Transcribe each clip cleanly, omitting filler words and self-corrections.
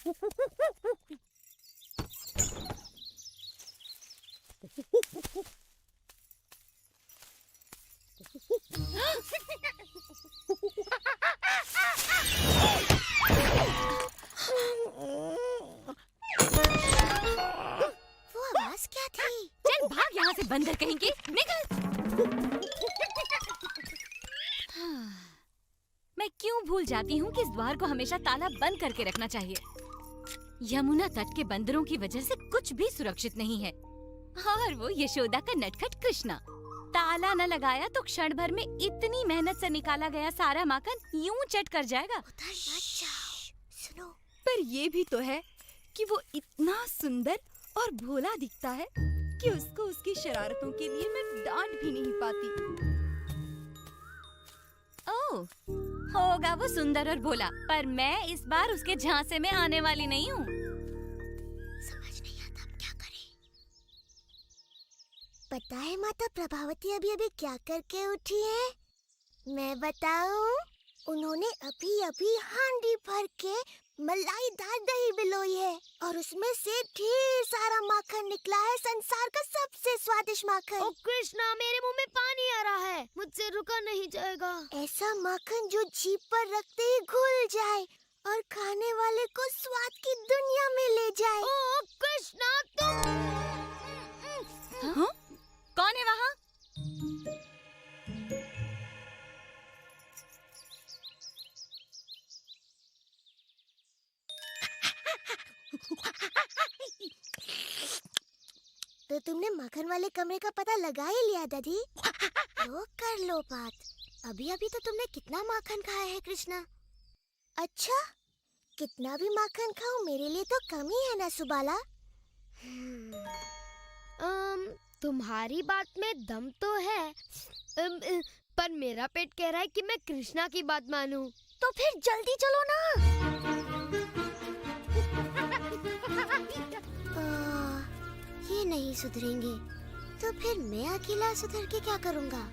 आवाज क्या थी? चल भाग यहाँ से बंदर कहेंगे, निकल। मैं क्यों भूल जाती हूँ कि इस द्वार को हमेशा ताला बंद करके रखना चाहिए। यमुना तट के बंदरों की वजह से कुछ भी सुरक्षित नहीं है। और वो यशोदा का नटखट कृष्णा। ताला न लगाया तो क्षण भर में इतनी मेहनत से निकाला गया सारा माखन यूं चट कर जाएगा। सुनो। पर ये भी तो है कि वो इतना सुंदर और भोला दिखता है कि उसको उसकी शरारतों के लिए मैं डांट भी नहीं पाती। ओह, होगा वो सुंदर और भोला, पर मैं इस बार उसके झांसे में आने वाली नहीं हूँ। समझ नहीं आता अब क्या करें। पता है माता प्रभावती अभी अभी क्या करके उठी है? मैं बताऊं? उन्होंने अभी अभी हांडी भर के मलाईदार दही बिलोई है और उसमें से ढेर सारा माखन निकला है, संसार का सबसे स्वादिष्ट माखन। ओ कृष्णा, मेरे मुंह में पानी आ रहा है, मुझसे रुका नहीं जाएगा। ऐसा माखन जो जीभ पर रखते ही घुल जाए और खाने वाले को स्वाद की दुनिया में ले जाए। ओ कृष्णा, तुम हाँ? कौन है वहाँ? तो तुमने माखन वाले कमरे का पता लगा ही लिया दादी? तो कर लो बात। अभी अभी तो तुमने कितना माखन खाया है कृष्णा? अच्छा, कितना भी माखन खाओ मेरे लिए तो कम ही है ना सुबाला? तुम्हारी बात में दम तो है, पर मेरा पेट कह रहा है कि मैं कृष्णा की बात मानूं। तो फिर जल्दी चलो ना। ये नहीं सुधरेंगे, तो फिर मैं अकेला सुधर के क्या करूँगा?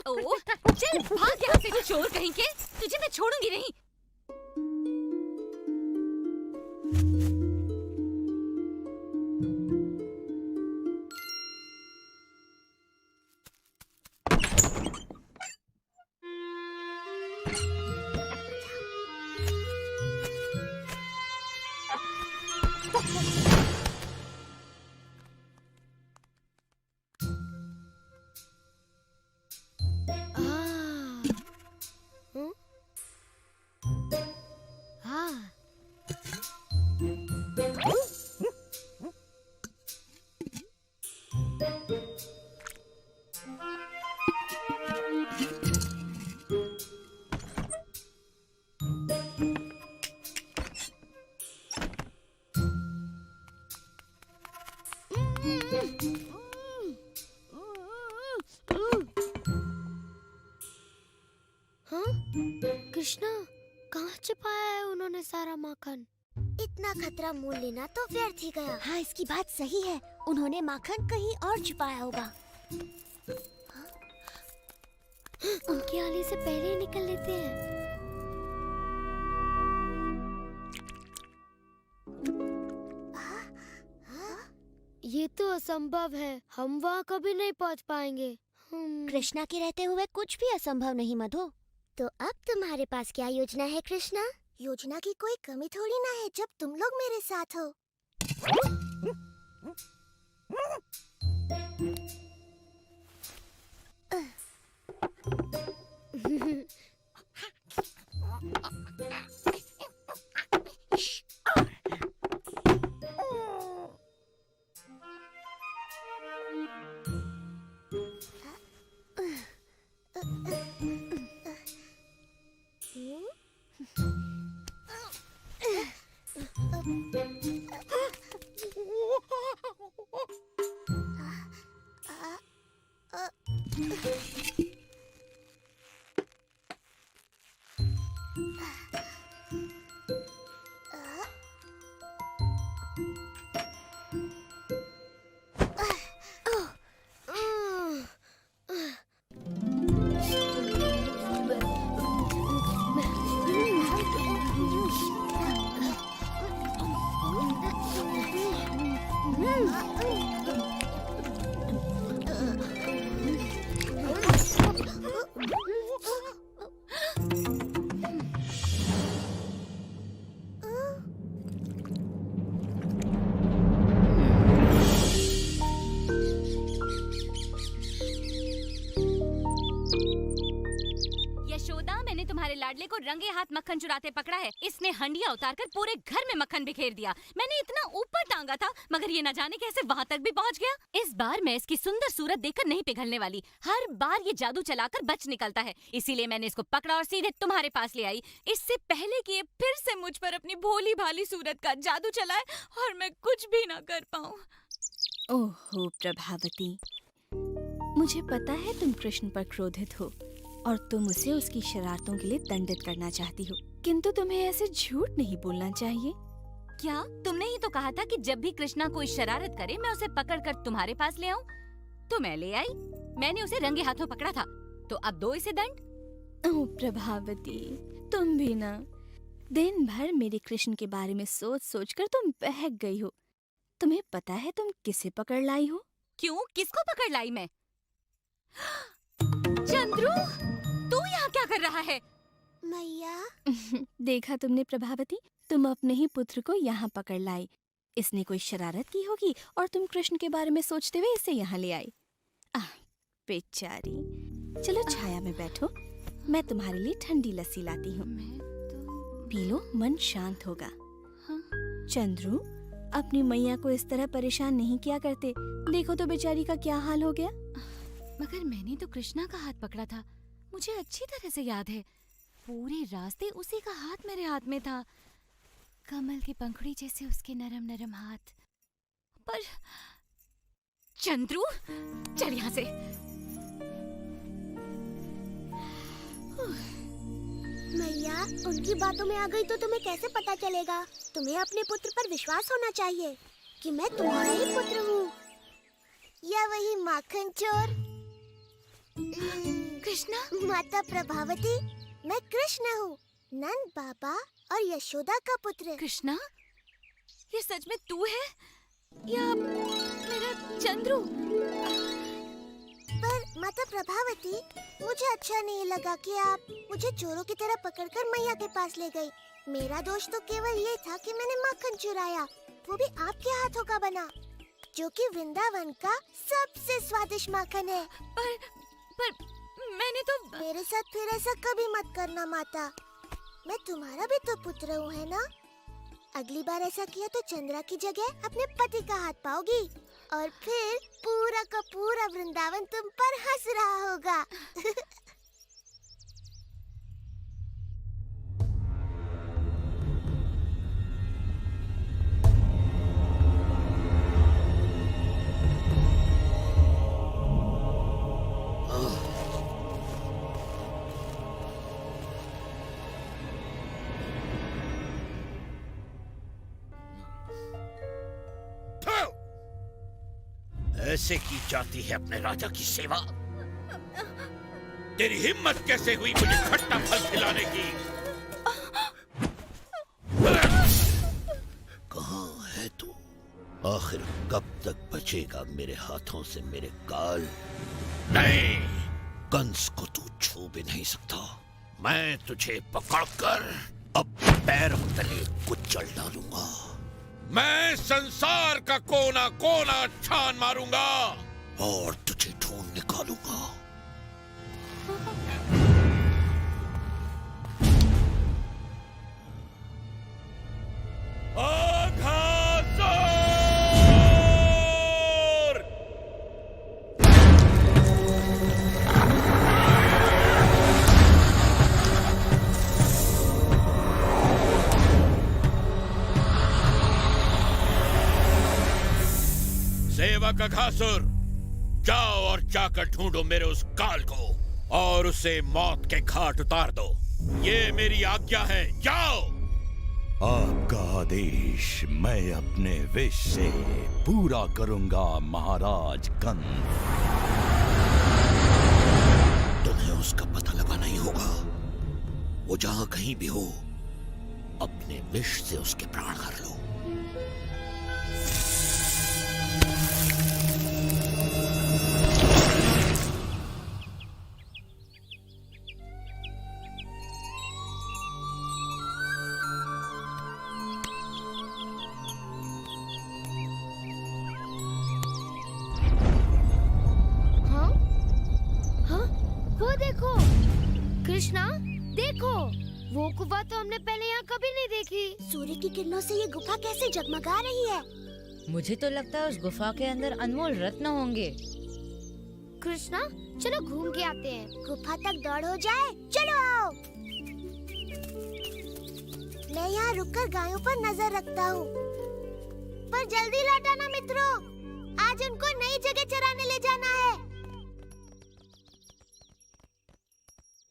ओह, चल भाग यहाँ से चोर कहीं के, तुझे मैं छोड़ूंगी नहीं। कृष्णा, कहाँ छिपाया है उन्होंने सारा माखन? इतना खतरा मोल लेना तो व्यर्थ ही गया। हाँ, इसकी बात सही है, उन्होंने माखन कहीं और छुपाया होगा। उनके आने से पहले ही निकल लेते हैं। ये तो असंभव है, हम वहाँ कभी नहीं पहुँच पाएंगे। कृष्णा के रहते हुए कुछ भी असंभव नहीं मधु। तो अब तुम्हारे पास क्या योजना है कृष्णा? योजना की कोई कमी थोड़ी ना है जब तुम लोग मेरे साथ हो। यशोदा, मैंने तुम्हारे लाडले को रंगे हाथ मक्खन चुराते पकड़ा है। इसने हंडिया उतारकर पूरे घर में मक्खन बिखेर दिया। मैंने इतना ऊपर टांगा था, मगर ये न जाने कैसे वहाँ तक भी पहुँच गया। इस बार मैं इसकी सुंदर सूरत देखकर नहीं पिघलने वाली। हर बार ये जादू चलाकर बच निकलता है, इसीलिए मैंने इसको पकड़ा और सीधे तुम्हारे पास ले आई। इससे पहले कि ये फिर से मुझ पर अपनी भोली भाली सूरत का जादू चलाए और मैं कुछ भी न कर पाऊँ। ओहो प्रभावती, मुझे पता है तुम कृष्ण पर क्रोधित हो और तुम उसे उसकी शरारतों के लिए दंडित करना चाहती हो, किंतु तुम्हें ऐसे झूठ नहीं बोलना चाहिए। क्या तुमने ही तो कहा था कि जब भी कृष्णा कोई शरारत करे मैं उसे पकड़कर तुम्हारे पास ले आऊं? तो मैं ले आई। मैंने उसे रंगे हाथों पकड़ा था, तो अब दो इसे दंड। ओह प्रभावती, तुम भी ना, दिन भर मेरे कृष्ण के बारे में सोच सोच कर तुम बहक गई हो। तुम्हें पता है तुम किसे पकड़ लाई हो? क्यों, किसको पकड़ लाई मैं? चंद्रू, तू यहाँ क्या कर रहा है? मैया, देखा तुमने प्रभावती, तुम अपने ही पुत्र को यहाँ पकड़ लाई। इसने कोई शरारत की होगी और तुम कृष्ण के बारे में सोचते हुए इसे यहाँ ले आई। आह, बेचारी। चलो छाया में बैठो, मैं तुम्हारे लिए ठंडी लस्सी लाती हूँ। पी लो, मन शांत होगा। चंद्रू, अपनी मैया को इस तरह परेशान नहीं किया करते। देखो तो बेचारी का क्या हाल हो गया। मगर मैंने तो कृष्णा का हाथ पकड़ा था, मुझे अच्छी तरह से याद है। पूरे रास्ते उसी का हाथ मेरे हाथ में था, कमल की पंखुड़ी जैसे उसके नरम नरम हाथ। पर चंद्रू, चल यहाँ से। मैया, उनकी बातों में आ गई तो तुम्हें कैसे पता चलेगा? तुम्हें अपने पुत्र पर विश्वास होना चाहिए कि मैं तुम्हारा ही पुत्र हूँ, या वही माखन चोर कृष्णा? माता प्रभावती, मैं कृष्ण हूँ, नंद बाबा और यशोदा का पुत्र। कृष्णा, ये सच में तू है या मेरा चंद्रू? पर माता प्रभावती, मुझे अच्छा नहीं लगा कि आप मुझे चोरों की तरह पकड़कर मैया के पास ले गई। मेरा दोष तो केवल ये था कि मैंने माखन चुराया, वो भी आपके हाथों का बना, जो कि वृंदावन का सबसे स्वादिष्ट माखन है। पर मैंने तो... मेरे साथ फिर ऐसा कभी मत करना माता, मैं तुम्हारा भी तो पुत्र हूँ, है ना? अगली बार ऐसा किया तो चंद्रा की जगह अपने पति का हाथ पाओगी और फिर पूरा का पूरा वृंदावन तुम पर हंस रहा होगा। ऐसे की जाती है अपने राजा की सेवा? तेरी हिम्मत कैसे हुई मुझे खट्टा फल खिलाने की? कहाँ है तू? आखिर कब तक बचेगा मेरे हाथों से मेरे काल? नहीं, कंस को तू छू भी नहीं सकता। मैं तुझे पकड़कर अब पैरों तले कुचल डालूंगा। मैं संसार का कोना कोना छान मारूंगा और तुझे ढूंढ निकालूंगा। सेवक अघासुर, जाओ और जाकर ढूंढो मेरे उस काल को और उसे मौत के घाट उतार दो। ये मेरी आज्ञा है, जाओ। आपका आदेश मैं अपने विश से पूरा करूंगा महाराज कंस। तुम्हें उसका पता लगाना ही होगा। वो जहां कहीं भी हो, अपने विश से उसके प्राण हर लो। कृष्णा देखो, वो गुफा तो हमने पहले यहाँ कभी नहीं देखी। सूर्य की किरणों से ये गुफा कैसे जगमगा रही है? मुझे तो लगता है उस गुफा के अंदर अनमोल रत्न होंगे। कृष्णा चलो घूम के आते हैं। गुफा तक दौड़ हो जाए, चलो आओ। मैं यहाँ रुककर गायों पर नजर रखता हूँ, पर जल्दी लौट आना मित्रों, आज उनको नई जगह चराने ले जाना है।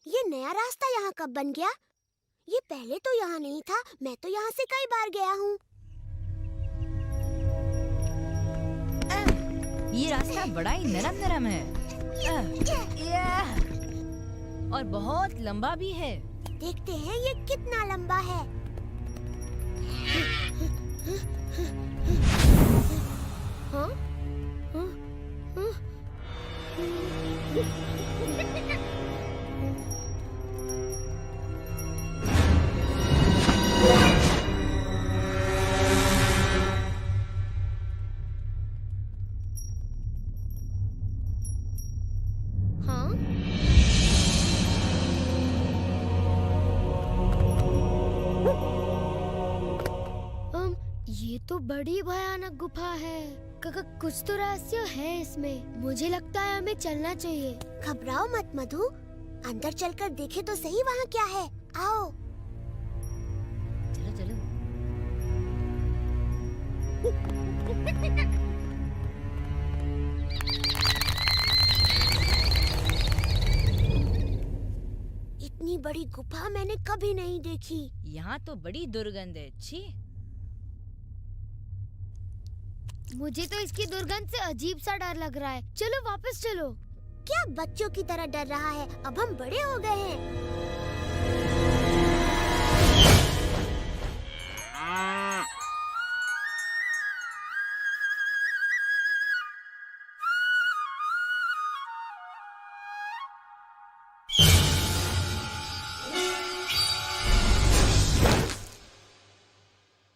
ये नया रास्ता यहाँ कब बन गया? ये पहले तो यहाँ नहीं था। मैं तो यहाँ से कई बार गया हूँ। ये रास्ता बड़ा ही नरम नरम है और बहुत लंबा भी है। देखते हैं ये कितना लंबा है। हाँ? हाँ? हाँ? हाँ? ये तो बड़ी भयानक गुफा है। कुछ तो रहस्य है इसमें। मुझे लगता है हमें चलना चाहिए। घबराओ मत मधु, अंदर चलकर देखे तो सही वहाँ क्या है। आओ। चलो चलो। इतनी बड़ी गुफा मैंने कभी नहीं देखी। यहाँ तो बड़ी दुर्गंध है। छी। मुझे तो इसकी दुर्गंध से अजीब सा डर लग रहा है। चलो वापस चलो। क्या बच्चों की तरह डर रहा है? अब हम बड़े हो गए हैं।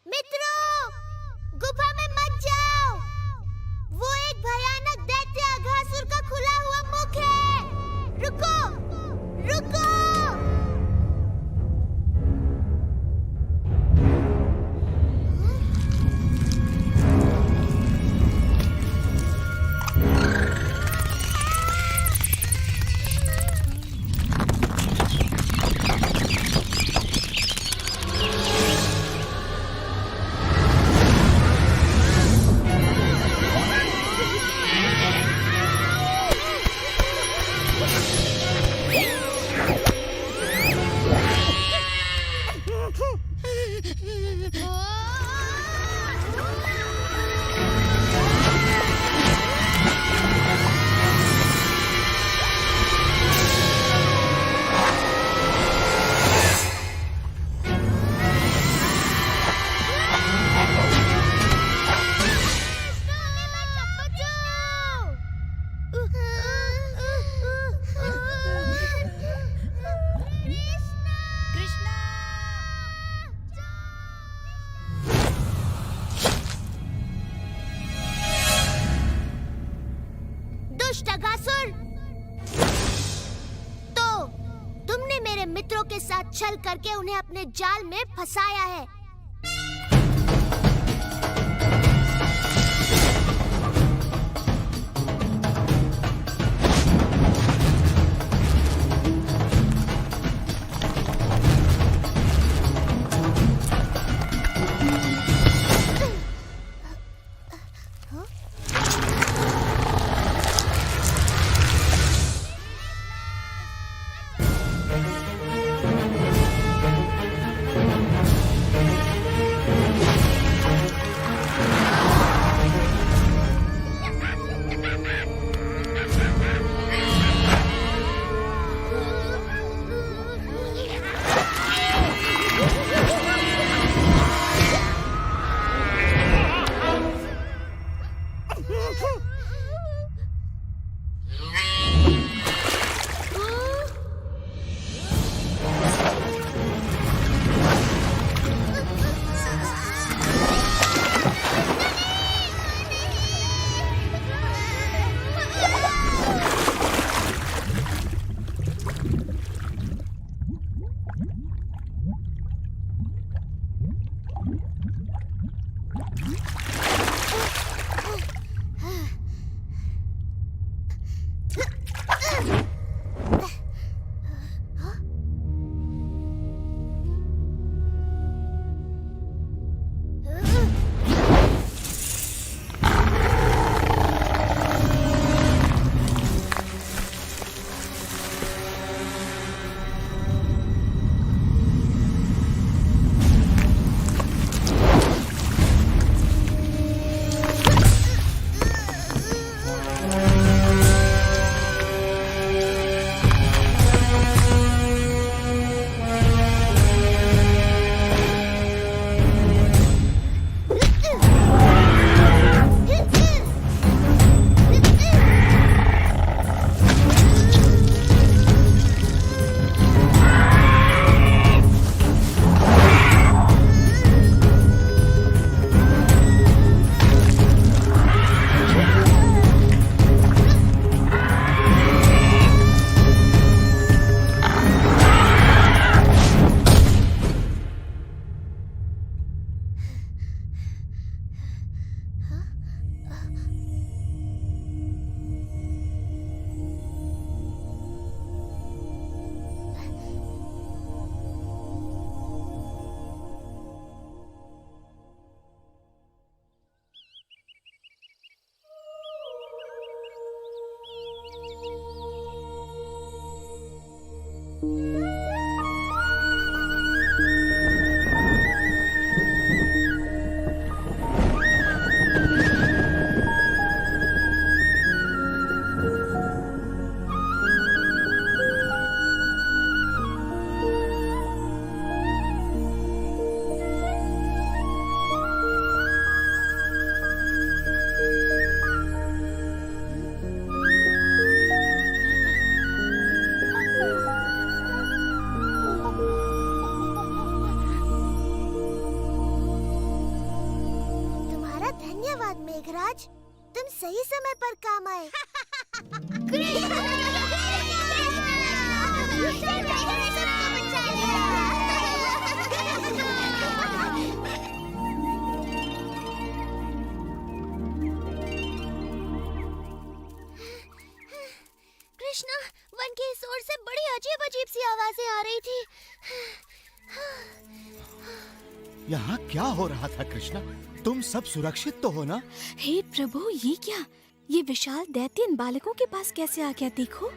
मित्रों, गुफा में मत जाओ। वो एक भयानक दैत्य अघासुर का खुला हुआ मुख है। रुको, रुको। दुष्ट अघासुर, तो तुमने मेरे मित्रों के साथ छल करके उन्हें अपने जाल में फंसाया है। धन्यवाद मेघराज, तुम सही समय पर काम आए। कृष्णा, वन के इस ओर से बड़ी अजीब अजीब सी आवाजें आ रही थी। यहाँ क्या हो रहा था कृष्णा? तुम सब सुरक्षित तो हो ना? हे प्रभु, ये क्या? ये विशाल दैत्य इन बालकों के पास कैसे आ गया? देखो।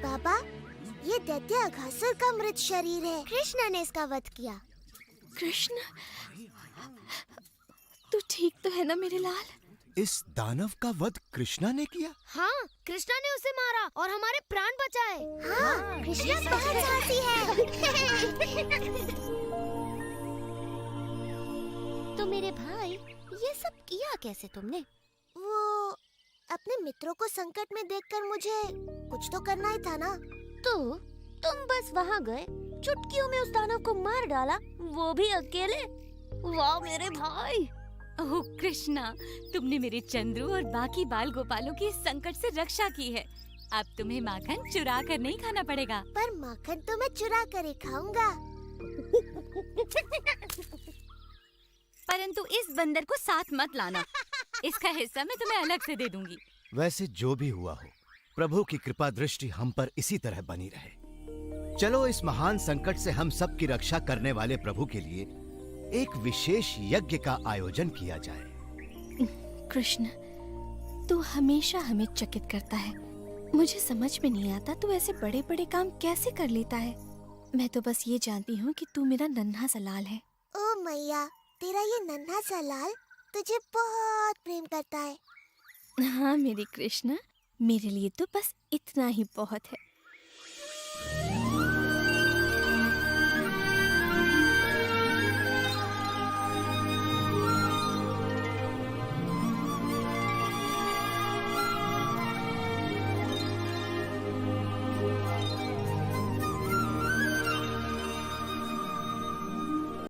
बाबा, ये दैत्य अघासुर का मृत शरीर है। कृष्णा ने इसका वध किया। कृष्ण, तू ठीक तो है ना मेरे लाल? इस दानव का वध कृष्णा ने किया? हाँ, कृष्णा ने उसे मारा और हमारे प्राण बचाए। हाँ, कृष्णा बहुत साहसी है। तो मेरे भाई, ये सब किया कैसे तुमने? वो अपने मित्रों को संकट में देखकर मुझे कुछ तो करना ही था ना। तो तुम बस वहाँ गए, चुटकियों में उस दानव को मार डाला, वो भी अकेले। वाह मेरे भाई। ओह कृष्णा, तुमने मेरे चंद्रू और बाकी बाल गोपालों की इस संकट से रक्षा की है। अब तुम्हें माखन चुरा कर नहीं खाना पड़ेगा। पर माखन तो मैं चुरा कर ही खाऊंगा। परंतु इस बंदर को साथ मत लाना। इसका हिस्सा मैं तुम्हें अलग से दे दूंगी। वैसे जो भी हुआ हो, प्रभु की कृपा दृष्टि हम पर इसी तरह बनी रहे। चलो इस महान संकट से हम सब की रक्षा करने वाले प्रभु के लिए एक विशेष यज्ञ का आयोजन किया जाए। कृष्ण, तू हमेशा हमें चकित करता है। मुझे समझ में नहीं आता तू ऐसे बड़े बड़े काम कैसे कर लेता है। मैं तो बस ये जानती हूँ कि तू मेरा नन्हा सा लाल है। ओ मैया, तेरा ये नन्हा सा लाल तुझे बहुत प्रेम करता है। हाँ मेरी कृष्ण, मेरे लिए तो बस इतना ही बहुत है।